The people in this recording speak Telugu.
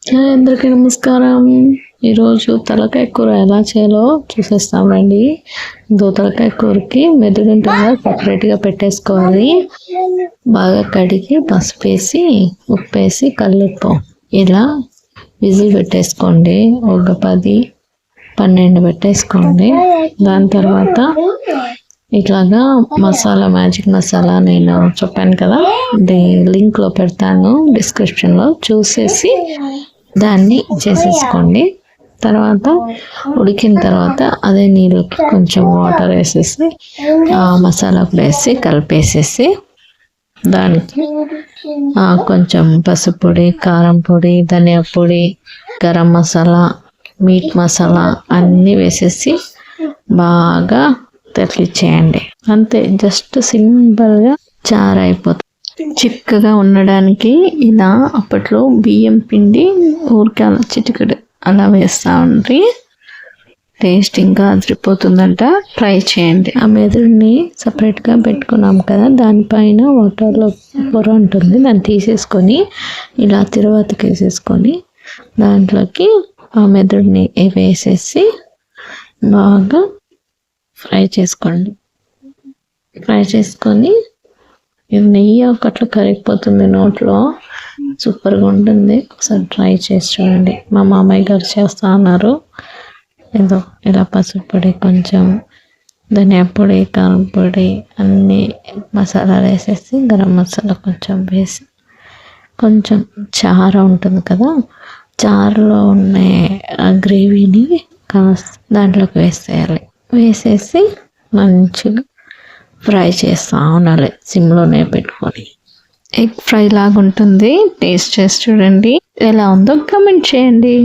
అందరికీ నమస్కారం. ఈరోజు తలకాయ కూర ఎలా చేయాలో చూసేస్తాం రండి. తలకాయ కూరకి మెదడు ఉంటుంది, సపరేట్గా పెట్టేసుకోవాలి. బాగా కడిగి పసుపు వేసి ఉప్పు వేసి కల్లుప్పు ఇలా విజిల్ పెట్టేసుకోండి. ఒక 10-12 పెట్టేసుకోండి. దాని తర్వాత ఇట్లాగా మసాలా, మ్యాజిక్ మసాలా నేను చెప్పాను కదా, లింక్లో పెడతాను డిస్క్రిప్షన్లో, చూసేసి దాన్ని చేసేసుకోండి. తర్వాత ఉడికిన తర్వాత అదే నీళ్ళకి కొంచెం వాటర్ వేసేసి మసాలా కూడా వేసి కలిపేసేసి దానికి కొంచెం పసుపు పొడి, కారం పొడి, ధనియా పొడి, గరం మసాలా, మీట్ మసాలా అన్నీ వేసేసి బాగా తగిలిచ్చేయండి. అంతే, జస్ట్ సింపుల్గా చారు అయిపోతుంది. చిక్కగా ఉండడానికి ఇలా అప్పట్లో బియ్యం పిండి ఊరికే అలా చిటికెడు అలా వేస్తూ ఉండి టేస్ట్ ఇంకా అదిరిపోతుందంట. ట్రై చేయండి. ఆ మెదడుని సపరేట్గా పెట్టుకున్నాం కదా, దానిపైన వాటర్లో పొర ఉంటుంది, దాన్ని తీసేసుకొని ఇలా తిరువాతకి వేసేసుకొని దాంట్లోకి ఆ మెదడుని వేసేసి బాగా ఫ్రై చేసుకోండి. ఫ్రై చేసుకొని ఇది నెయ్యి ఒకట్లు కరిగిపోతుంది నోట్లో, సూపర్గా ఉంటుంది. ఒకసారి ట్రై చేసి చూడండి. మా మామయ్య గారు చేస్తూ ఉన్నారు. ఏదో ఇలా పసుపు పొడి, కొంచెం ధనియా పొడి, కారం పొడి అన్నీ మసాలాలు వేసేసి గరం మసాలా కొంచెం వేసి కొంచెం చారు ఉంటుంది కదా, చారులో ఉన్న ఆ గ్రేవీని కాస్త దాంట్లోకి వేసేయాలి. వేసేసి మంచిగా ఫ్రై చేస్తూ ఉండాలి సిమ్లోనే పెట్టుకొని. ఎగ్ ఫ్రై లాగా ఉంటుంది. టేస్ట్ చేసి చూడండి, ఎలా ఉందో కమెంట్ చేయండి.